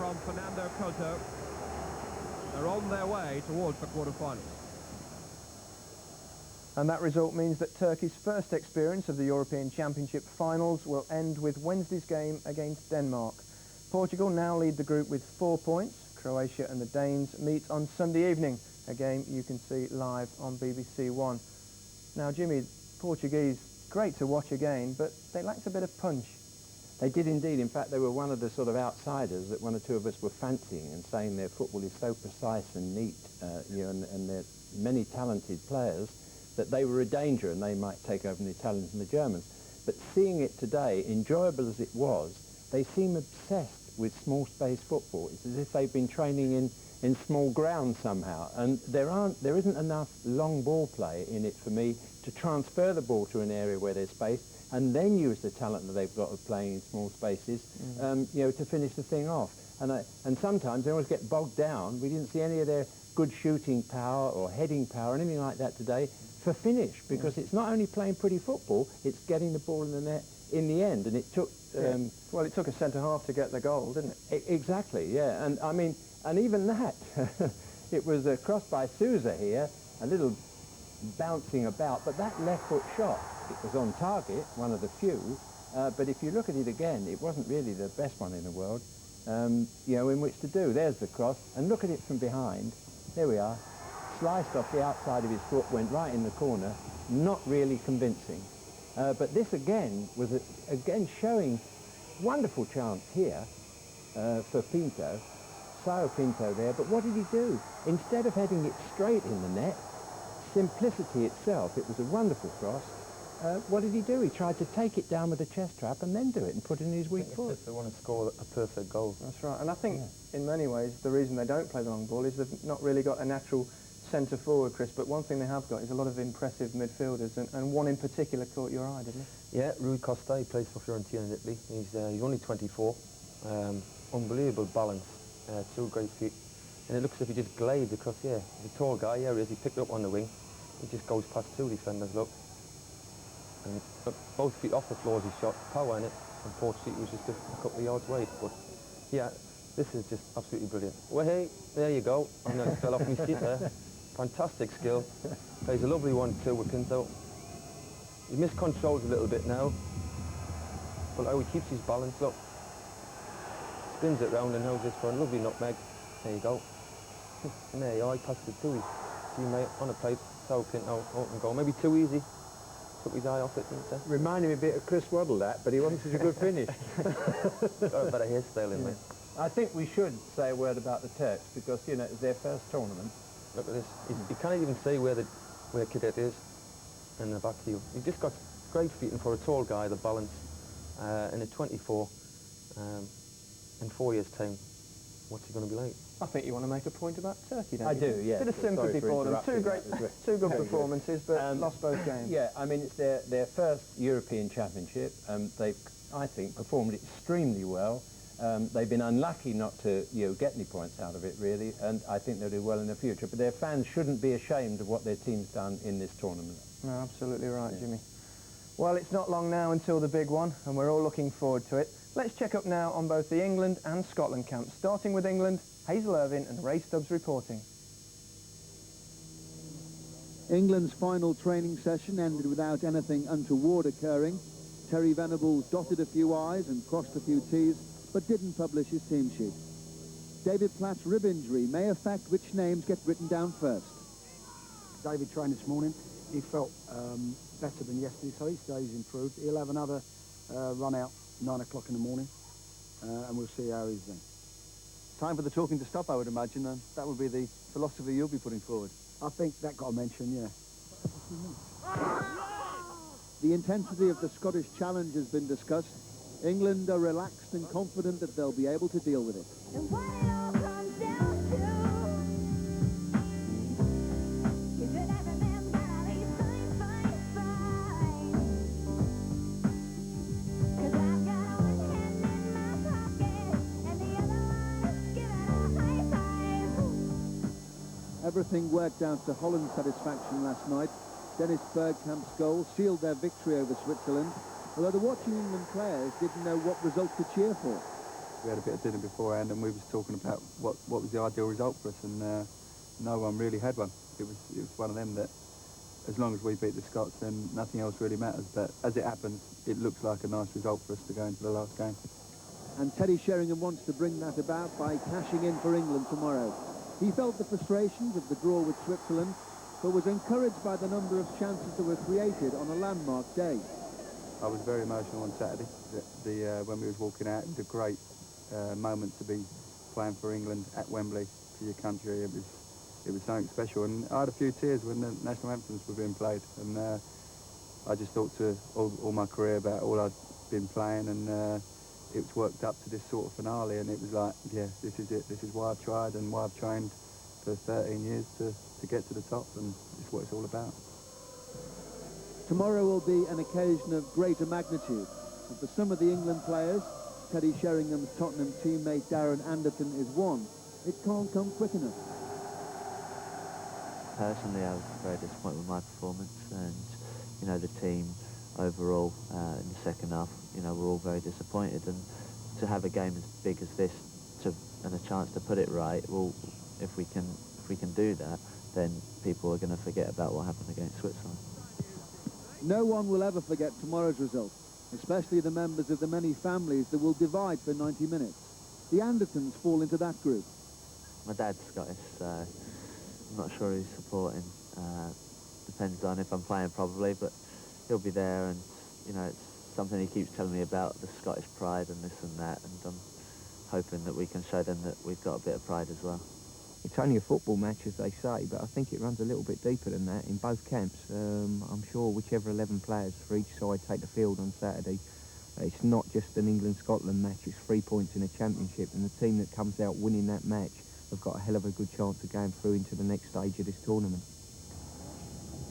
from Fernando Couto. They're on their way towards the quarter-finals. And that result means that Turkey's first experience of the European Championship finals will end with Wednesday's game against Denmark. Portugal now lead the group with 4 points. Croatia and the Danes meet on Sunday evening, a game you can see live on BBC One. Now, Jimmy, Portuguese, great to watch again, but they lacked a bit of punch. They did indeed. In fact, they were one of the sort of outsiders that one or two of us were fancying and saying their football is so precise and neat, and they're many talented players, that they were a danger and they might take over the Italians and the Germans. But seeing it today, enjoyable as it was, they seem obsessed with small space football. It's as if they've been training in small grounds somehow. And there isn't enough long ball play in it for me to transfer the ball to an area where there's space and then use the talent that they've got of playing in small spaces, to finish the thing off. And sometimes they always get bogged down. We didn't see any of their good shooting power or heading power or anything like that today for finish, because it's not only playing pretty football, it's getting the ball in the net in the end. And it took... well, it took a centre-half to get the goal, didn't it? Exactly, yeah. And I mean, and even that, it was a cross by Sousa here, a little bouncing about, but that left foot shot, it was on target, one of the few, but if you look at it again, it wasn't really the best one in the world, in which to do. There's the cross, and look at it from behind. There we are. Sliced off the outside of his foot, went right in the corner, not really convincing. But this again was again showing wonderful chance here for Pinto, Sao Pinto there, but what did he do? Instead of heading it straight in the net, simplicity itself, it was a wonderful cross. What did he do? He tried to take it down with a chest trap and then do it and put it in his weak foot. They want to score a perfect goal. That's right, and I think in many ways the reason they don't play the long ball is they've not really got a natural centre forward, Chris, but one thing they have got is a lot of impressive midfielders, and one in particular caught your eye, didn't he? Yeah, Rui Costa, he plays for Fiorentina in Italy. He's only 24. Unbelievable balance, 2 great feet, and it looks as if he just glides across here. He's a tall guy, here he is, he picked up on the wing. He just goes past 2 defenders, look. And both feet off the floor as he shot, power in it. Unfortunately, it was just a couple of yards wide, but yeah, this is just absolutely brilliant. Well, hey, there you go. I nearly fell off my seat there. Fantastic skill. Plays a lovely 1-2 with Pinto. He miscontrols a little bit now, but how he keeps his balance, look. Spins it round and holds this for a lovely nutmeg. There you go. And there you are, he passed it to his teammate on a plate. So Pinto, open goal. Maybe too easy. Took his eye off it, didn't he? Reminded me a bit of Chris Waddle, that, but he wanted a good finish. Got a better hairstyle in there. I think we should say a word about the Turks, because, it's their first tournament. Look at this. You can't even see where Cadet is in the back heel. He's just got great feet, and for a tall guy, the balance. And at 24, in 4 years' time, what's he going to be like? I think you want to make a point about Turkey, don't I you? do, yeah. Bit of sympathy for them. Two good performances, but lost both games. Yeah, I mean, it's their first European Championship. They've, I think, performed extremely well. They've been unlucky not to get any points out of it, really, and I think they'll do well in the future. But their fans shouldn't be ashamed of what their team's done in this tournament. No, absolutely right, Jimmy. Well, it's not long now until the big one, and we're all looking forward to it. Let's check up now on both the England and Scotland camps. Starting with England, Hazel Irvine and Ray Stubbs reporting. England's final training session ended without anything untoward occurring. Terry Venables dotted a few I's and crossed a few T's, but didn't publish his team sheet. David Platt's rib injury may affect which names get written down first. David trained this morning. He felt better than yesterday, so each day's improved. He'll have another run out 9 o'clock in the morning, and we'll see how he's then. Time for the talking to stop, I would imagine, and that would be the philosophy you'll be putting forward. I think that got a mention, yeah. The intensity of the Scottish challenge has been discussed. England are relaxed and confident that they'll be able to deal with it. And what it all comes down to is that I remember all these fine, fine, fine. 'Cause I've got one hand in my pocket and the other one giving a high five. Everything worked out to Holland's satisfaction last night. Dennis Bergkamp's goal sealed their victory over Switzerland, although the watching England players didn't know what result to cheer for. we had a bit of dinner beforehand, and we was talking about what was the ideal result for us, and no one really had one. It was one of them that, as long as we beat the Scots, then nothing else really matters. But as it happens, it looks like a nice result for us to go into the last game. And Teddy Sherringham wants to bring that about by cashing in for England tomorrow. He felt the frustrations of the draw with Switzerland, but was encouraged by the number of chances that were created on a landmark day. I was very emotional on Saturday. When we was walking out, it was a great moment to be playing for England at Wembley for your country. It was something special, and I had a few tears when the national anthems were being played, and I just thought to all my career about all I'd been playing, and it was worked up to this sort of finale, and it was like, yeah, this is it. This is why I've tried and why I've trained for 13 years to get to the top, and it's what it's all about. Tomorrow will be an occasion of greater magnitude, and for some of the England players, Teddy Sheringham's Tottenham teammate Darren Anderton is one. It can't come quick enough. Personally, I was very disappointed with my performance, and you know, the team overall in the second half, you know, we're all very disappointed, and to have a game as big as this and a chance to put it right, well, if we can do that, then people are going to forget about what happened against Switzerland. No one will ever forget tomorrow's result, especially the members of the many families that will divide for 90 minutes. The Andertons fall into that group. My dad's Scottish, so I'm not sure who's supporting. Depends on if I'm playing, probably, but he'll be there, and you know, it's something he keeps telling me about, the Scottish pride and this and that, and I'm hoping that we can show them that we've got a bit of pride as well. It's only a football match, as they say, but I think it runs a little bit deeper than that in both camps. I'm sure whichever 11 players for each side take the field on Saturday, it's not just an England-Scotland match, it's 3 points in a championship, and the team that comes out winning that match have got a hell of a good chance of going through into the next stage of this tournament.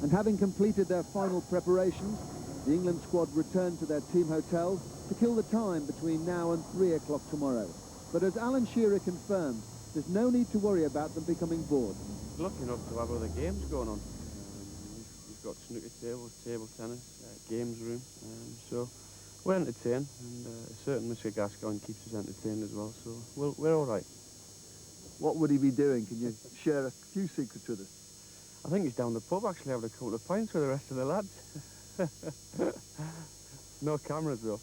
And having completed their final preparations, the England squad returned to their team hotel to kill the time between now and 3 o'clock tomorrow. But as Alan Shearer confirmed, there's no need to worry about them becoming bored. Lucky enough to have other games going on. We've got snooker tables, table tennis, games room, so we're entertained, and certainly Mr. Gascoigne keeps us entertained as well, so we're all right. What would he be doing? Can you share a few secrets with us? I think he's down the pub actually having a couple of pints with the rest of the lads. No cameras though.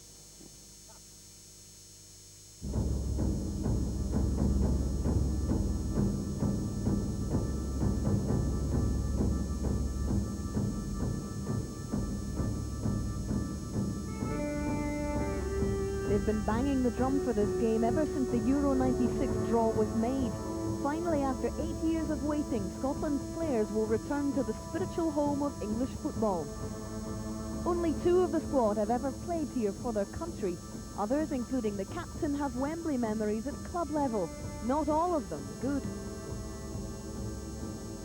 They've been banging the drum for this game ever since the Euro96 draw was made. Finally, after 8 years of waiting, Scotland's players will return to the spiritual home of English football. Only 2 of the squad have ever played here for their country. Others, including the captain, have Wembley memories at club level. Not all of them good.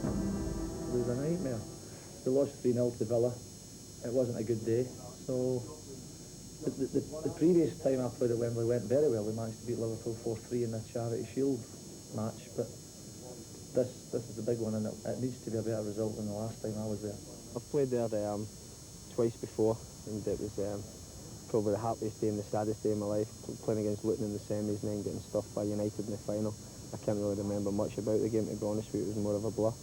It was a nightmare. We lost 3-0 to Villa. It wasn't a good day. So the previous time I played at Wembley went very well. We managed to beat Liverpool 4-3 in the Charity Shield match, but this is the big one, and it needs to be a better result than the last time I was there. I've played there twice before, and it was probably the happiest day and the saddest day of my life, playing against Luton in the semis and then getting stuffed by United in the final. I can't really remember much about the game, to be honest with you. It was more of a blur.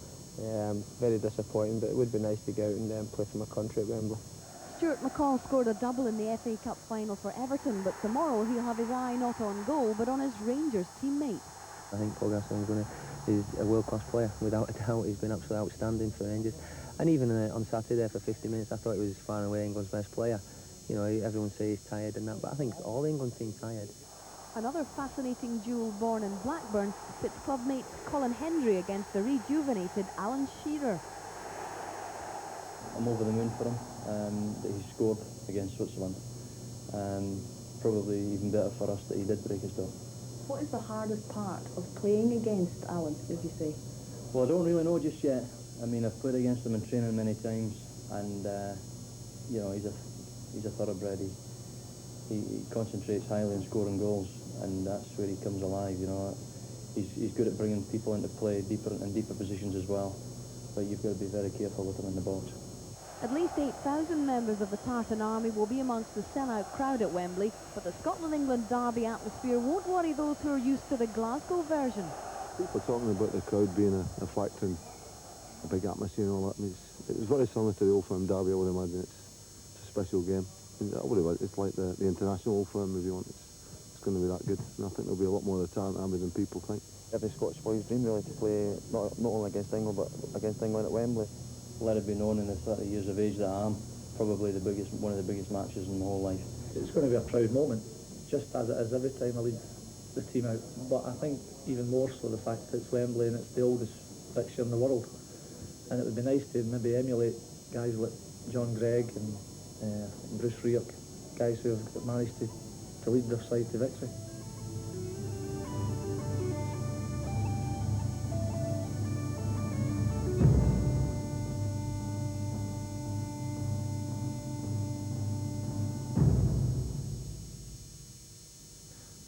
Very disappointing, but it would be nice to go out and play for my country at Wembley. Stuart McCall scored a double in the FA Cup final for Everton, but tomorrow he'll have his eye not on goal, but on his Rangers teammate. I think Paul Gascoigne's he's a world-class player, without a doubt. He's been absolutely outstanding for Rangers. And even on Saturday there for 50 minutes, I thought he was far and away England's best player. You know, everyone says he's tired and that, but I think all England seem tired. Another fascinating duel born in Blackburn pits club mates Colin Hendry against the rejuvenated Alan Shearer. I'm over the moon for him that he scored against Switzerland, and probably even better for us that he did break his door. What is the hardest part of playing against Alan, as you say? Well, I don't really know just yet. I mean, I've played against him in training many times, and you know, he's a thoroughbred. He concentrates highly on scoring goals, and that's where he comes alive. You know, he's good at bringing people into play deeper and deeper positions as well. But you've got to be very careful with him in the box. At least 8,000 members of the Tartan Army will be amongst the sell-out crowd at Wembley, but the Scotland-England derby atmosphere won't worry those who are used to the Glasgow version. People talking about the crowd being a factor in a big atmosphere and all that. I mean, it's very similar to the Old Firm derby, I would imagine. It's a special game. It's like the international Old Firm, if you want. It's going to be that good, and I think there'll be a lot more of the Tartan Army than people think. Every Scottish boy's dream really to play not only against England but against England at Wembley. Let it be known in the 30 years of age that I am probably one of the biggest matches in my whole life. It's going to be a proud moment, just as it is every time I lead the team out. But I think even more so the fact that it's Wembley and it's the oldest fixture in the world. And it would be nice to maybe emulate guys like John Gregg and Bruce Rioch, guys who have managed to lead their side to victory.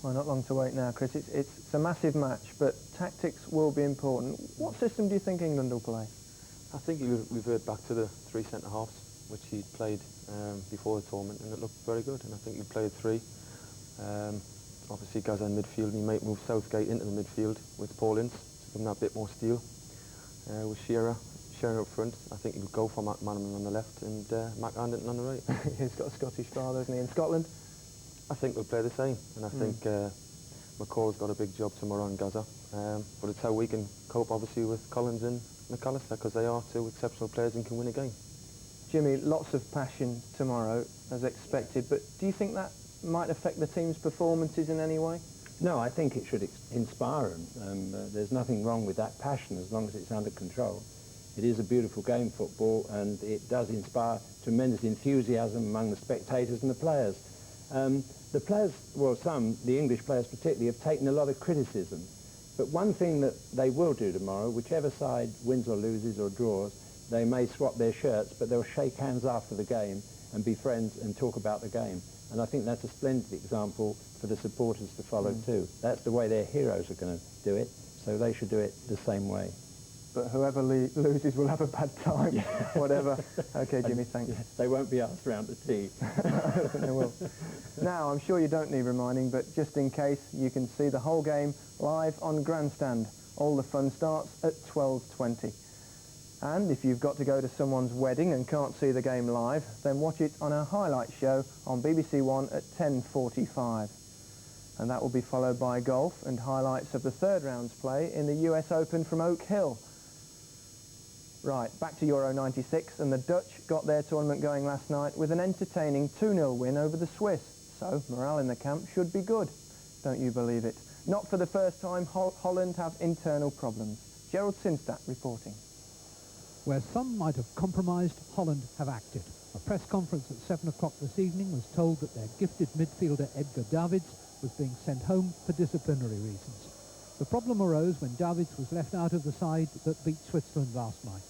Well, not long to wait now, Chris. It's a massive match, but tactics will be important. What system do you think England will play? I think we've heard back to the 3 centre-halves, which he played before the tournament, and it looked very good, and I think he played 3. Obviously, Gaza in midfield, and he might move Southgate into the midfield with Paul Ince to give him that bit more steel. With Shearer up front, I think he'll go for McManaman on the left and Mac Anderton on the right. He's got a Scottish father, hasn't he? In Scotland? I think we'll play the same, and I think McCall's got a big job tomorrow on Gaza. But it's how we can cope, obviously, with Collins and Mcallister, because they are 2 exceptional players and can win a game. Jimmy, lots of passion tomorrow, as expected, but do you think that might affect the team's performances in any way? No, I think it should inspire them. There's nothing wrong with that passion as long as it's under control. It is a beautiful game, football, and it does inspire tremendous enthusiasm among the spectators and the players. The players, well, the English players particularly, have taken a lot of criticism. But one thing that they will do tomorrow, whichever side wins or loses or draws, they may swap their shirts, but they'll shake hands after the game and be friends and talk about the game. And I think that's a splendid example for the supporters to follow too. That's the way their heroes are going to do it, so they should do it the same way. But whoever loses will have a bad time, whatever. OK, Jimmy, thanks. They won't be asked round to tea. They will. Now, I'm sure you don't need reminding, but just in case, you can see the whole game live on Grandstand. All the fun starts at 12:20. And if you've got to go to someone's wedding and can't see the game live, then watch it on our highlight show on BBC One at 10:45. And that will be followed by golf and highlights of the third round's play in the US Open from Oak Hill. Right, back to Euro 96, and the Dutch got their tournament going last night with an entertaining 2-0 win over the Swiss. So, morale in the camp should be good. Don't you believe it? Not for the first time, Holland have internal problems. Gerald Sinstadt reporting. Where some might have compromised, Holland have acted. A press conference at 7 o'clock this evening was told that their gifted midfielder Edgar Davids was being sent home for disciplinary reasons. The problem arose when Davids was left out of the side that beat Switzerland last night.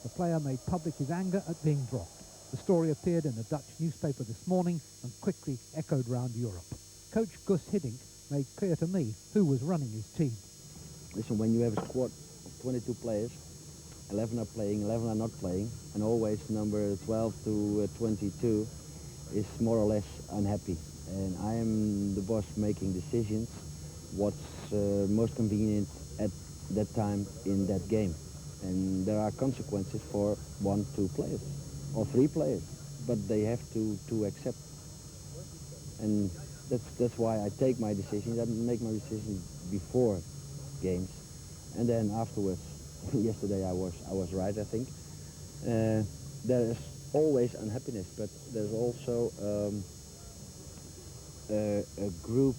The player made public his anger at being dropped. The story appeared in a Dutch newspaper this morning and quickly echoed round Europe. Coach Gus Hiddink made clear to me who was running his team. Listen, when you have a squad of 22 players, 11 are playing, 11 are not playing, and always number 12 to 22 is more or less unhappy. And I am the boss making decisions, what's most convenient at that time in that game. And there are consequences for 1, 2 players, or 3 players, but they have to accept. And that's why I take my decisions. I make my decisions before games, and then afterwards. Yesterday I was right, I think. There is always unhappiness, but there's also a group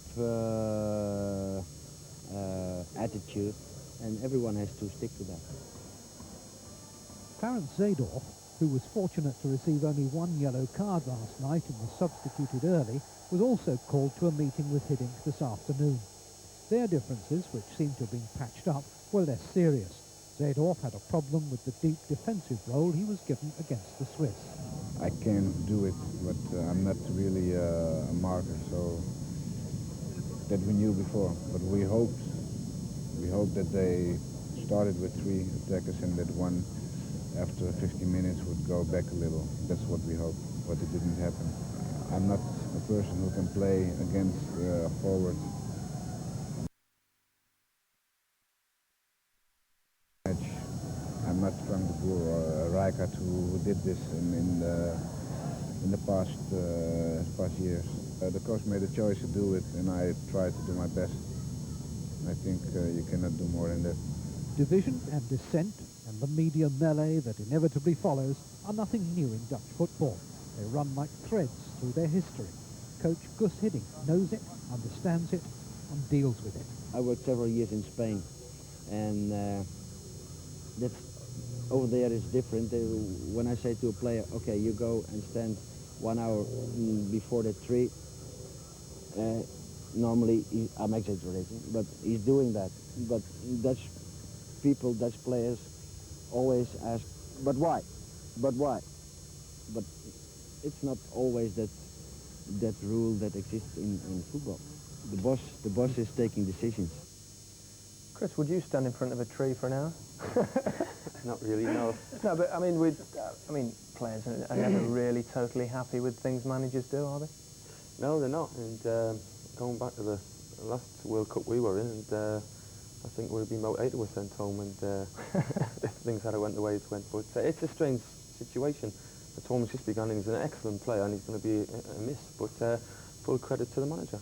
attitude, and everyone has to stick to that. Clarence Zadorf, who was fortunate to receive only 1 yellow card last night and was substituted early, was also called to a meeting with Hiddink this afternoon. Their differences, which seem to have been patched up, were less serious. Zadorf had a problem with the deep defensive role he was given against the Swiss. I can do it, but I'm not really a marker, so that we knew before. But we hoped that they started with 3 attackers and that one after 50 minutes would go back a little. That's what we hoped, but it didn't happen. I'm not a person who can play against forward. I'm not from the Boer or Rijkaard who did this in the past years. The coach made a choice to do it, and I tried to do my best. I think you cannot do more than that. Division and dissent and the media melee that inevitably follows are nothing new in Dutch football. They run like threads through their history. Coach Gus Hiddink knows it, understands it, and deals with it. I worked several years in Spain, and that's over there is different. When I say to a player, okay, you go and stand 1 hour before the tree, normally, I'm exaggerating, but he's doing that. But Dutch people, Dutch players, always ask, but why? But why? But it's not always that rule that exists in football. The boss is taking decisions. Chris, would you stand in front of a tree for an hour? Not really, no. No, but I mean, players are never really totally happy with things managers do, are they? No, they're not. And going back to the last World Cup we were in, and I think we'd be about 8 were sent home, and if things had went the way it went. But it's a strange situation. Thomas just begun, and he's an excellent player, and he's going to be a miss. But full credit to the manager.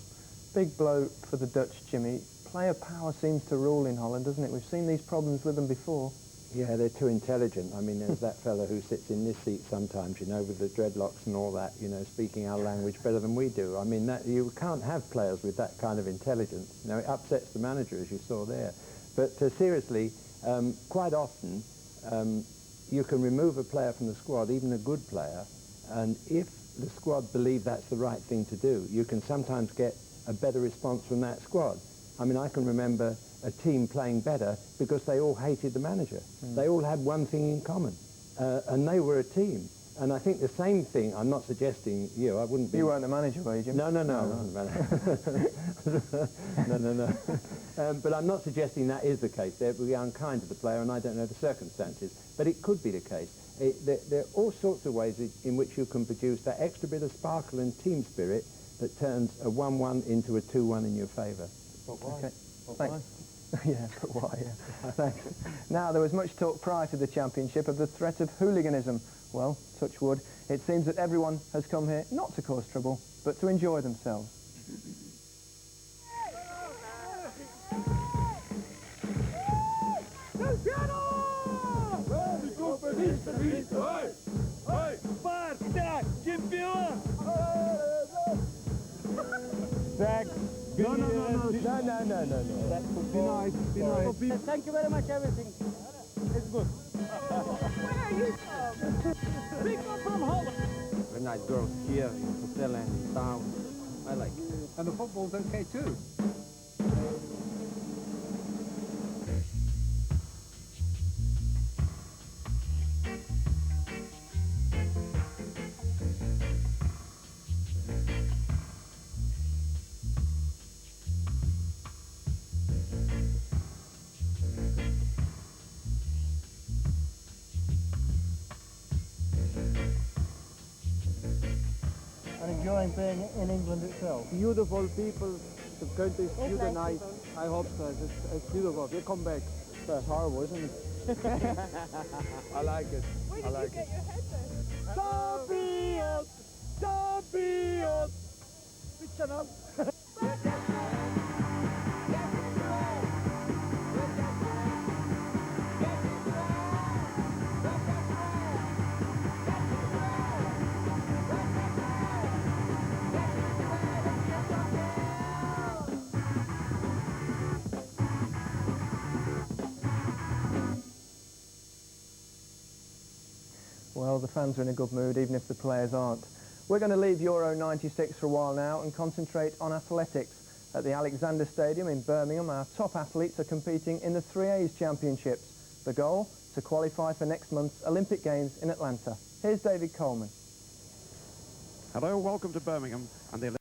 Big blow for the Dutch, Jimmy. Player power seems to rule in Holland, doesn't it? We've seen these problems with them before. Yeah, they're too intelligent. I mean, there's that fella who sits in this seat sometimes, you know, with the dreadlocks and all that, you know, speaking our language better than we do. I mean, that, you can't have players with that kind of intelligence. You know, it upsets the manager, as you saw there. But seriously, quite often, you can remove a player from the squad, even a good player, and if the squad believe that's the right thing to do, you can sometimes get a better response from that squad. I mean, I can remember a team playing better because they all hated the manager. They all had one thing in common, and they were a team. And I think the same thing, I'm not suggesting, you know, I wouldn't be... You weren't the manager, were you, Jim? No. No. But I'm not suggesting that is the case. They'd be unkind to the player, and I don't know the circumstances. But it could be the case. There are all sorts of ways in which you can produce that extra bit of sparkle and team spirit that turns a 1-1 into a 2-1 in your favour. But why? Okay. But Thanks. Yeah, but why? Yeah. Thanks. Now, there was much talk prior to the championship of the threat of hooliganism. Well, touch wood, it seems that everyone has come here not to cause trouble, but to enjoy themselves. No. That would be nice. Thank you very much, everything. It's good. Where are you from? We come from Holland. Very nice girls here in hotel and in town. I like it. And the football's okay too. Enjoying being in England itself. Beautiful people, the country is beautiful, nice. I hope so. It's beautiful. We'll come back. That's horrible, isn't it? I like it. Where I like did you get your head then? Champions! Which channel? Well, the fans are in a good mood, even if the players aren't. We're going to leave Euro 96 for a while now and concentrate on athletics. At the Alexander Stadium in Birmingham, our top athletes are competing in the 3A's Championships. The goal? To qualify for next month's Olympic Games in Atlanta. Here's David Coleman. Hello, welcome to Birmingham and the